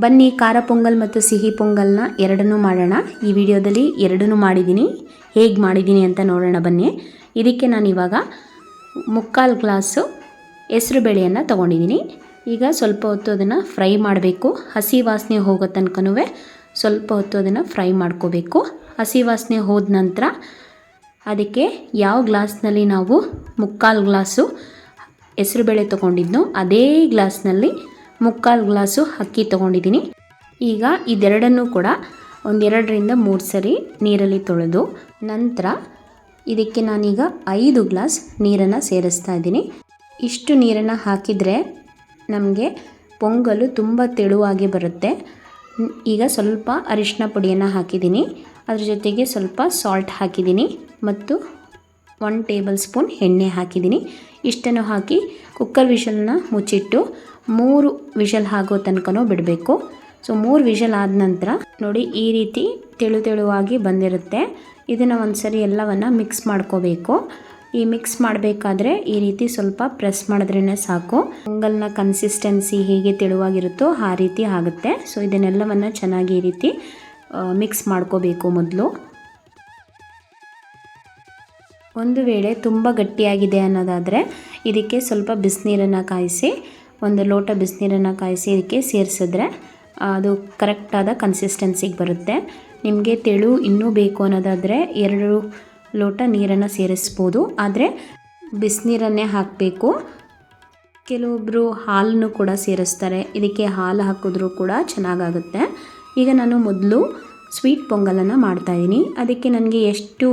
ಬನ್ನಿ ಖಾರ ಪೊಂಗಲ್ ಮತ್ತು ಸಿಹಿ ಪೊಂಗಲ್ನ ಎರಡನ್ನೂ ಮಾಡೋಣ. ಈ ವಿಡಿಯೋದಲ್ಲಿ ಎರಡನ್ನೂ ಮಾಡಿದ್ದೀನಿ, ಹೇಗೆ ಮಾಡಿದ್ದೀನಿ ಅಂತ ನೋಡೋಣ ಬನ್ನಿ. ಇದಕ್ಕೆ ನಾನು ಇವಾಗ 3/4 ಗ್ಲಾಸು ಹೆಸರು ಬೇಳೆಯನ್ನು ತೊಗೊಂಡಿದ್ದೀನಿ. ಈಗ ಸ್ವಲ್ಪ ಹೊತ್ತು ಅದನ್ನು ಫ್ರೈ ಮಾಡಬೇಕು. ಹಸಿ ವಾಸನೆ ಹೋಗೋ ತನಕನೂ ಸ್ವಲ್ಪ ಹೊತ್ತು ಅದನ್ನು ಫ್ರೈ ಮಾಡ್ಕೋಬೇಕು. ಹಸಿ ವಾಸನೆ ಹೋದ ನಂತರ ಅದಕ್ಕೆ ಯಾವ ಗ್ಲಾಸ್ನಲ್ಲಿ ನಾವು 3/4 ಗ್ಲಾಸು ಹೆಸರುಬೇಳೆ ತೊಗೊಂಡಿದ್ನೋ ಅದೇ ಗ್ಲಾಸ್ನಲ್ಲಿ 3/4 ಗ್ಲಾಸು ಅಕ್ಕಿ ತೊಗೊಂಡಿದ್ದೀನಿ. ಈಗ ಇದೆರಡನ್ನೂ ಕೂಡ 2-3 ಸರಿ ನೀರಲ್ಲಿ ತೊಳೆದು ನಂತರ ಇದಕ್ಕೆ ನಾನೀಗ 5 ಗ್ಲಾಸ್ ನೀರನ್ನು ಸೇರಿಸ್ತಾ ಇದ್ದೀನಿ. ಇಷ್ಟು ನೀರನ್ನು ಹಾಕಿದರೆ ನಮಗೆ ಪೊಂಗಲು ತುಂಬ ತೆಳುವಾಗಿ ಬರುತ್ತೆ. ಈಗ ಸ್ವಲ್ಪ ಅರಿಶಿನ ಪುಡಿಯನ್ನು ಹಾಕಿದ್ದೀನಿ, ಅದ್ರ ಜೊತೆಗೆ ಸ್ವಲ್ಪ ಸಾಲ್ಟ್ ಹಾಕಿದ್ದೀನಿ ಮತ್ತು 1 ಟೇಬಲ್ ಸ್ಪೂನ್ ಎಣ್ಣೆ ಹಾಕಿದ್ದೀನಿ. ಇಷ್ಟನ್ನು ಹಾಕಿ ಕುಕ್ಕರ್ ವಿಷಲನ್ನ ಮುಚ್ಚಿಟ್ಟು 3 ವಿಷಲ್ ಆಗೋ ತನಕನೂ ಬಿಡಬೇಕು. ಸೊ 3 ವಿಷಲ್ ಆದ ನಂತರ ನೋಡಿ ಈ ರೀತಿ ತೆಳುವಾಗಿ ಬಂದಿರುತ್ತೆ. ಇದನ್ನು ಒಂದ್ಸರಿ ಎಲ್ಲವನ್ನು ಮಿಕ್ಸ್ ಮಾಡ್ಕೋಬೇಕು. ಈ ಮಿಕ್ಸ್ ಮಾಡಬೇಕಾದ್ರೆ ಈ ರೀತಿ ಸ್ವಲ್ಪ ಪ್ರೆಸ್ ಮಾಡಿದ್ರೇ ಸಾಕು. ಪೊಂಗಲ್ನ ಕನ್ಸಿಸ್ಟೆನ್ಸಿ ಹೇಗೆ ತೆಳುವಾಗಿರುತ್ತೋ ಆ ರೀತಿ ಆಗುತ್ತೆ. ಸೊ ಇದನ್ನೆಲ್ಲವನ್ನು ಚೆನ್ನಾಗಿ ಈ ರೀತಿ ಮಿಕ್ಸ್ ಮಾಡ್ಕೋಬೇಕು. ಮೊದಲು ಒಂದು ವೇಳೆ ತುಂಬ ಗಟ್ಟಿಯಾಗಿದೆ ಅನ್ನೋದಾದರೆ ಇದಕ್ಕೆ ಸ್ವಲ್ಪ ಬಿಸಿನೀರನ್ನು ಕಾಯಿಸಿ, 1 ಲೋಟ ಬಿಸಿನೀರನ್ನು ಕಾಯಿಸಿ ಇದಕ್ಕೆ ಸೇರಿಸಿದ್ರೆ ಅದು ಕರೆಕ್ಟಾದ ಕನ್ಸಿಸ್ಟೆನ್ಸಿಗೆ ಬರುತ್ತೆ. ನಿಮಗೆ ತೆಳು ಇನ್ನೂ ಬೇಕು ಅನ್ನೋದಾದರೆ 2 ಲೋಟ ನೀರನ್ನು ಸೇರಿಸ್ಬೋದು, ಆದರೆ ಬಿಸಿನೀರನ್ನೇ ಹಾಕಬೇಕು. ಕೆಲವೊಬ್ಬರು ಹಾಲನ್ನು ಕೂಡ ಸೇರಿಸ್ತಾರೆ, ಇದಕ್ಕೆ ಹಾಲು ಹಾಕಿದ್ರೂ ಕೂಡ ಚೆನ್ನಾಗಾಗುತ್ತೆ. ಈಗ ನಾನು ಮೊದಲು ಸ್ವೀಟ್ ಪೊಂಗಲನ್ನು ಮಾಡ್ತಾಯಿದ್ದೀನಿ. ಅದಕ್ಕೆ ನನಗೆ ಎಷ್ಟು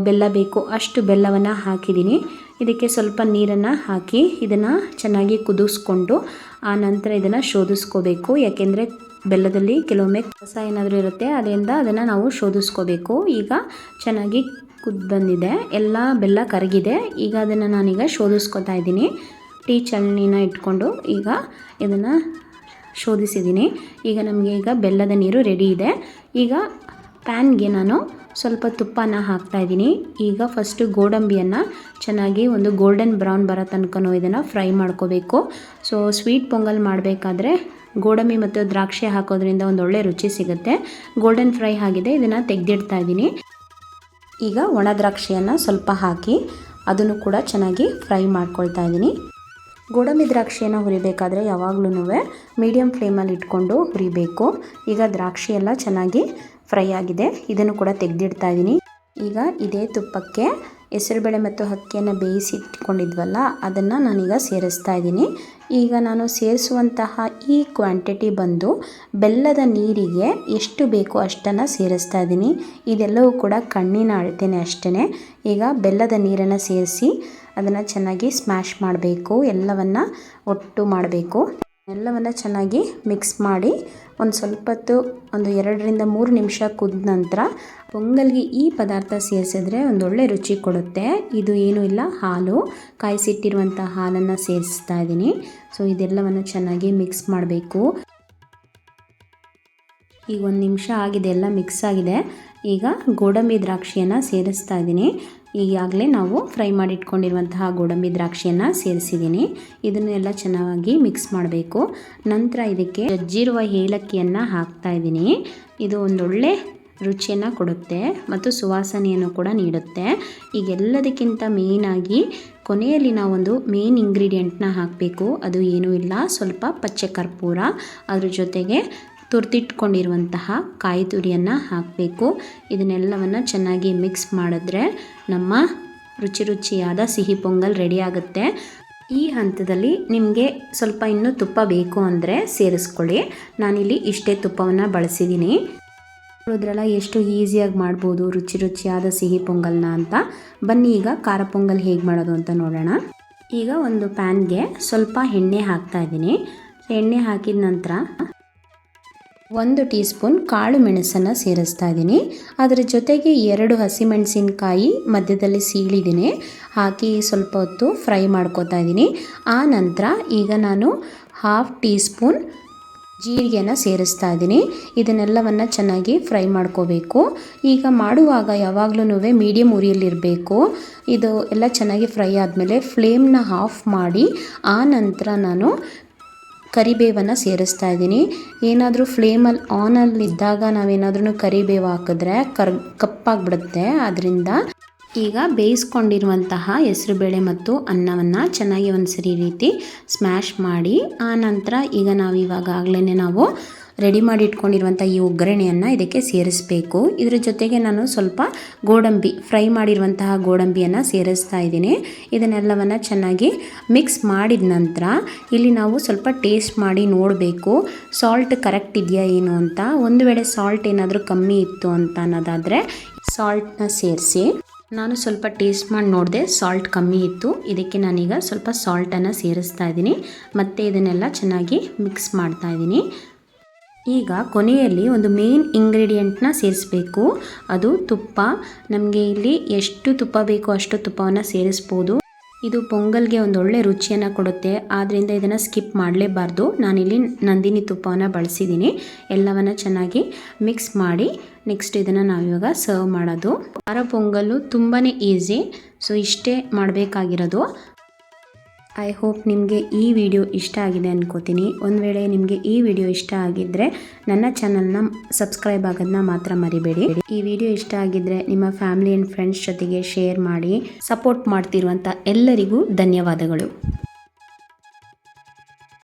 ಬೆಲ್ಲ ಬೇಕು ಅಷ್ಟು ಬೆಲ್ಲವನ್ನು ಹಾಕಿದ್ದೀನಿ. ಇದಕ್ಕೆ ಸ್ವಲ್ಪ ನೀರನ್ನು ಹಾಕಿ ಇದನ್ನು ಚೆನ್ನಾಗಿ ಕುದಿಸ್ಕೊಂಡು ಆ ನಂತರ ಇದನ್ನು ಶೋಧಿಸ್ಕೋಬೇಕು. ಯಾಕೆಂದರೆ ಬೆಲ್ಲದಲ್ಲಿ ಕೆಲವೊಮ್ಮೆ ಕಸ ಏನಾದರೂ ಇರುತ್ತೆ, ಅದರಿಂದ ಅದನ್ನು ನಾವು ಶೋಧಿಸ್ಕೋಬೇಕು. ಈಗ ಚೆನ್ನಾಗಿ ಕುದ್ದು ಬಂದಿದೆ, ಎಲ್ಲ ಬೆಲ್ಲ ಕರಗಿದೆ. ಈಗ ಅದನ್ನು ನಾನೀಗ ಶೋಧಿಸ್ಕೊತಾ ಇದ್ದೀನಿ. ಟೀ ಚಳ್ನಿನ ಇಟ್ಕೊಂಡು ಈಗ ಇದನ್ನು ಶೋಧಿಸಿದ್ದೀನಿ. ಈಗ ನಮಗೆ ಈಗ ಬೆಲ್ಲದ ನೀರು ರೆಡಿ ಇದೆ. ಈಗ ಪ್ಯಾನ್ಗೆ ನಾನು ಸ್ವಲ್ಪ ತುಪ್ಪನ ಹಾಕ್ತಾಯಿದ್ದೀನಿ. ಈಗ ಫಸ್ಟು ಗೋಡಂಬಿಯನ್ನು ಚೆನ್ನಾಗಿ ಒಂದು ಗೋಲ್ಡನ್ ಬ್ರೌನ್ ಬರೋ ತನಕನೂ ಇದನ್ನು ಫ್ರೈ ಮಾಡ್ಕೋಬೇಕು. ಸೊ ಸ್ವೀಟ್ ಪೊಂಗಲ್ ಮಾಡಬೇಕಾದ್ರೆ ಗೋಡಂಬಿ ಮತ್ತು ದ್ರಾಕ್ಷಿ ಹಾಕೋದ್ರಿಂದ ಒಂದು ಒಳ್ಳೆ ರುಚಿ ಸಿಗುತ್ತೆ. ಗೋಲ್ಡನ್ ಫ್ರೈ ಆಗಿದೆ, ಇದನ್ನು ತೆಗೆದಿಡ್ತಾ ಇದ್ದೀನಿ. ಈಗ ಒಣ ದ್ರಾಕ್ಷಿಯನ್ನು ಸ್ವಲ್ಪ ಹಾಕಿ ಅದನ್ನು ಕೂಡ ಚೆನ್ನಾಗಿ ಫ್ರೈ ಮಾಡ್ಕೊಳ್ತಾ ಇದ್ದೀನಿ. ಗೋಡಂಬಿ ದ್ರಾಕ್ಷಿಯನ್ನು ಹುರಿಬೇಕಾದ್ರೆ ಯಾವಾಗಲೂ ಮೀಡಿಯಮ್ ಫ್ಲೇಮಲ್ಲಿ ಇಟ್ಕೊಂಡು ಹುರಿಬೇಕು. ಈಗ ದ್ರಾಕ್ಷಿ ಎಲ್ಲ ಚೆನ್ನಾಗಿ ಫ್ರೈ ಆಗಿದೆ, ಇದನ್ನು ಕೂಡ ತೆಗೆದಿಡ್ತಾ ಇದ್ದೀನಿ. ಈಗ ಇದೇ ತುಪ್ಪಕ್ಕೆ ಹೆಸರುಬೇಳೆ ಮತ್ತು ಅಕ್ಕಿಯನ್ನು ಬೇಯಿಸಿ ಇಟ್ಕೊಂಡಿದ್ವಲ್ಲ ಅದನ್ನು ನಾನೀಗ ಸೇರಿಸ್ತಾ ಇದ್ದೀನಿ. ಈಗ ನಾನು ಸೇರಿಸುವಂತಹ ಈ ಕ್ವಾಂಟಿಟಿ ಬಂದು ಬೆಲ್ಲದ ನೀರಿಗೆ ಎಷ್ಟು ಬೇಕೋ ಅಷ್ಟನ್ನು ಸೇರಿಸ್ತಾ ಇದ್ದೀನಿ. ಇದೆಲ್ಲವೂ ಕೂಡ ಕಣ್ಣಿನ ಅಳತೆನೇ ಅಷ್ಟೇ. ಈಗ ಬೆಲ್ಲದ ನೀರನ್ನು ಸೇರಿಸಿ ಅದನ್ನು ಚೆನ್ನಾಗಿ ಸ್ಮ್ಯಾಶ್ ಮಾಡಬೇಕು. ಎಲ್ಲವನ್ನು ಒಟ್ಟು ಮಾಡಬೇಕು. ಎಲ್ಲವನ್ನು ಚೆನ್ನಾಗಿ ಮಿಕ್ಸ್ ಮಾಡಿ ಒಂದು ಸ್ವಲ್ಪ ಹೊತ್ತು, 2-3 ನಿಮಿಷ ಕುದ ನಂತರ ಪೊಂಗಲ್ಗೆ ಈ ಪದಾರ್ಥ ಸೇರಿಸಿದ್ರೆ ಒಂದೊಳ್ಳೆ ರುಚಿ ಕೊಡುತ್ತೆ. ಇದು ಏನೂ ಇಲ್ಲ, ಹಾಲು, ಕಾಯಿಸಿಟ್ಟಿರುವಂಥ ಹಾಲನ್ನು ಸೇರಿಸ್ತಾ ಇದ್ದೀನಿ. ಸೊ ಇದೆಲ್ಲವನ್ನು ಚೆನ್ನಾಗಿ ಮಿಕ್ಸ್ ಮಾಡಬೇಕು. ಈಗ 1 ನಿಮಿಷ ಆಗಿದೆ, ಎಲ್ಲ ಮಿಕ್ಸ್ ಆಗಿದೆ. ಈಗ ಗೋಡಂಬಿ ದ್ರಾಕ್ಷಿಯನ್ನು ಸೇರಿಸ್ತಾ ಇದ್ದೀನಿ. ಈಗಾಗಲೇ ನಾವು ಫ್ರೈ ಮಾಡಿ ಇಟ್ಕೊಂಡಿರುವಂತಹ ಗೋಡಂಬಿ ದ್ರಾಕ್ಷಿಯನ್ನು ಸೇರಿಸಿದ್ದೀನಿ. ಇದನ್ನೆಲ್ಲ ಚೆನ್ನಾಗಿ ಮಿಕ್ಸ್ ಮಾಡಬೇಕು. ನಂತರ ಇದಕ್ಕೆ ಜಜ್ಜಿರುವ ಏಲಕ್ಕಿಯನ್ನು ಹಾಕ್ತಾ ಇದ್ದೀನಿ. ಇದು ಒಂದೊಳ್ಳೆ ರುಚಿಯನ್ನು ಕೊಡುತ್ತೆ ಮತ್ತು ಸುವಾಸನೆಯನ್ನು ಕೂಡ ನೀಡುತ್ತೆ. ಈಗೆಲ್ಲದಕ್ಕಿಂತ ಮೇಯ್ನಾಗಿ ಕೊನೆಯಲ್ಲಿ ನಾವೊಂದು ಮೇನ್ ಇಂಗ್ರೀಡಿಯೆಂಟ್ನ ಹಾಕಬೇಕು. ಅದು ಏನೂ ಇಲ್ಲ, ಸ್ವಲ್ಪ ಪಚ್ಚೆ ಕರ್ಪೂರ, ಅದ್ರ ಜೊತೆಗೆ ತುರ್ತಿಟ್ಕೊಂಡಿರುವಂತಹ ಕಾಯಿ ತುರಿಯನ್ನು ಹಾಕಬೇಕು. ಇದನ್ನೆಲ್ಲವನ್ನು ಚೆನ್ನಾಗಿ ಮಿಕ್ಸ್ ಮಾಡಿದ್ರೆ ನಮ್ಮ ರುಚಿಯಾದ ಸಿಹಿ ಪೊಂಗಲ್ ರೆಡಿ ಆಗುತ್ತೆ. ಈ ಹಂತದಲ್ಲಿ ನಿಮಗೆ ಸ್ವಲ್ಪ ಇನ್ನೂ ತುಪ್ಪ ಬೇಕು ಅಂದರೆ ಸೇರಿಸ್ಕೊಳ್ಳಿ. ನಾನಿಲ್ಲಿ ಇಷ್ಟೇ ತುಪ್ಪವನ್ನು ಬಳಸಿದ್ದೀನಿ. ನೋಡಿದ್ರಲ್ಲ ಎಷ್ಟು ಈಸಿಯಾಗಿ ಮಾಡ್ಬೋದು ರುಚಿಯಾದ ಸಿಹಿ ಪೊಂಗಲ್ನ ಅಂತ. ಬನ್ನಿ ಈಗ ಖಾರ ಪೊಂಗಲ್ ಹೇಗೆ ಮಾಡೋದು ಅಂತ ನೋಡೋಣ. ಈಗ ಒಂದು ಪ್ಯಾನ್ಗೆ ಸ್ವಲ್ಪ ಎಣ್ಣೆ ಹಾಕ್ತಾ ಇದ್ದೀನಿ. ಎಣ್ಣೆ ಹಾಕಿದ ನಂತರ 1 ಟೀ ಸ್ಪೂನ್ ಕಾಳು ಮೆಣಸನ್ನು ಸೇರಿಸ್ತಾ ಇದ್ದೀನಿ. ಅದರ ಜೊತೆಗೆ 2 ಹಸಿಮೆಣಸಿನಕಾಯಿ ಮಧ್ಯದಲ್ಲಿ ಸೀಳಿದ್ದೀನಿ, ಹಾಕಿ ಸ್ವಲ್ಪ ಹೊತ್ತು ಫ್ರೈ ಮಾಡ್ಕೋತಾ ಇದ್ದೀನಿ. ಆ ನಂತರ ಈಗ ನಾನು 1/2 ಟೀ ಸ್ಪೂನ್ ಜೀರಿಗೆನ ಸೇರಿಸ್ತಾ ಇದ್ದೀನಿ. ಇದನ್ನೆಲ್ಲವನ್ನು ಚೆನ್ನಾಗಿ ಫ್ರೈ ಮಾಡ್ಕೋಬೇಕು. ಈಗ ಮಾಡುವಾಗ ಯಾವಾಗಲೂ ಮೀಡಿಯಮ್ ಉರಿಯಲ್ಲಿರಬೇಕು. ಇದು ಎಲ್ಲ ಚೆನ್ನಾಗಿ ಫ್ರೈ ಆದಮೇಲೆ ಫ್ಲೇಮ್ನ ಆಫ್ ಮಾಡಿ ಆ ನಂತರ ನಾನು ಕರಿಬೇವನ್ನು ಸೇರಿಸ್ತಾ ಇದ್ದೀನಿ. ಏನಾದರೂ ಫ್ಲೇಮಲ್ಲಿ ಆನಲ್ಲಿ ಇದ್ದಾಗ ನಾವೇನಾದ್ರೂ ಕರಿಬೇವು ಹಾಕಿದ್ರೆ ಕಪ್ಪಾಗಿಬಿಡುತ್ತೆ. ಅದರಿಂದ ಈಗ ಬೇಯಿಸ್ಕೊಂಡಿರುವಂತಹ ಹೆಸರುಬೇಳೆ ಮತ್ತು ಅನ್ನವನ್ನು ಚೆನ್ನಾಗಿ ಒಂದ್ಸರಿ ರೀತಿ ಸ್ಮ್ಯಾಶ್ ಮಾಡಿ ಆ ನಂತರ ಈಗ ಇವಾಗಲೇ ನಾವು ರೆಡಿ ಮಾಡಿ ಇಟ್ಕೊಂಡಿರುವಂಥ ಈ ಒಗ್ಗರಣೆಯನ್ನು ಇದಕ್ಕೆ ಸೇರಿಸಬೇಕು. ಇದರ ಜೊತೆಗೆ ನಾನು ಸ್ವಲ್ಪ ಗೋಡಂಬಿ ಫ್ರೈ ಮಾಡಿರುವಂತಹ ಗೋಡಂಬಿಯನ್ನು ಸೇರಿಸ್ತಾ ಇದ್ದೀನಿ. ಇದನ್ನೆಲ್ಲವನ್ನು ಚೆನ್ನಾಗಿ ಮಿಕ್ಸ್ ಮಾಡಿದ ನಂತರ ಇಲ್ಲಿ ನಾವು ಸ್ವಲ್ಪ ಟೇಸ್ಟ್ ಮಾಡಿ ನೋಡಬೇಕು ಸಾಲ್ಟ್ ಕರೆಕ್ಟ್ ಇದೆಯಾ ಏನು ಅಂತ. ಒಂದು ವೇಳೆ ಸಾಲ್ಟ್ ಏನಾದರೂ ಕಮ್ಮಿ ಇತ್ತು ಅಂತ ಅನ್ನೋದಾದರೆ ಸಾಲ್ಟ್ನ ಸೇರಿಸಿ. ನಾನು ಸ್ವಲ್ಪ ಟೇಸ್ಟ್ ಮಾಡಿ ನೋಡಿದೆ, ಸಾಲ್ಟ್ ಕಮ್ಮಿ ಇತ್ತು. ಇದಕ್ಕೆ ನಾನೀಗ ಸ್ವಲ್ಪ ಸಾಲ್ಟನ್ನು ಸೇರಿಸ್ತಾ ಇದ್ದೀನಿ ಮತ್ತು ಇದನ್ನೆಲ್ಲ ಚೆನ್ನಾಗಿ ಮಿಕ್ಸ್ ಮಾಡ್ತಾ ಇದ್ದೀನಿ. ಈಗ ಕೊನೆಯಲ್ಲಿ ಒಂದು ಮೇನ್ ಇಂಗ್ರೀಡಿಯೆಂಟ್ನ ಸೇರಿಸಬೇಕು, ಅದು ತುಪ್ಪ. ನಮಗೆ ಇಲ್ಲಿ ಎಷ್ಟು ತುಪ್ಪ ಬೇಕೋ ಅಷ್ಟು ತುಪ್ಪವನ್ನು ಸೇರಿಸ್ಬೋದು. ಇದು ಪೊಂಗಲ್ಗೆ ಒಂದೊಳ್ಳೆ ರುಚಿಯನ್ನು ಕೊಡುತ್ತೆ, ಆದ್ದರಿಂದ ಇದನ್ನು ಸ್ಕಿಪ್ ಮಾಡಲೇಬಾರ್ದು. ನಾನಿಲ್ಲಿ ನಂದಿನಿ ತುಪ್ಪವನ್ನು ಬಳಸಿದ್ದೀನಿ. ಎಲ್ಲವನ್ನು ಚೆನ್ನಾಗಿ ಮಿಕ್ಸ್ ಮಾಡಿ ನೆಕ್ಸ್ಟ್ ಇದನ್ನು ನಾವಿವಾಗ ಸರ್ವ್ ಮಾಡೋದು. ಖಾರ ಪೊಂಗಲ್ಲು ತುಂಬಾ ಈಸಿ. ಸೊ ಇಷ್ಟೇ ಮಾಡಬೇಕಾಗಿರೋದು. ಐ ಹೋಪ್ ನಿಮಗೆ ಈ ವಿಡಿಯೋ ಇಷ್ಟ ಆಗಿದೆ ಅನ್ಕೋತೀನಿ. ಒಂದು ವೇಳೆ ನಿಮಗೆ ಈ ವಿಡಿಯೋ ಇಷ್ಟ ಆಗಿದ್ದರೆ ನನ್ನ ಚಾನಲ್ನ ಸಬ್ಸ್ಕ್ರೈಬ್ ಆಗೋದನ್ನ ಮಾತ್ರ ಮರಿಬೇಡಿ. ಈ ವಿಡಿಯೋ ಇಷ್ಟ ಆಗಿದ್ದರೆ ನಿಮ್ಮ ಫ್ಯಾಮಿಲಿ ಆ್ಯಂಡ್ ಫ್ರೆಂಡ್ಸ್ ಜೊತೆಗೆ ಶೇರ್ ಮಾಡಿ. ಸಪೋರ್ಟ್ ಮಾಡ್ತಿರುವಂಥ ಎಲ್ಲರಿಗೂ ಧನ್ಯವಾದಗಳು.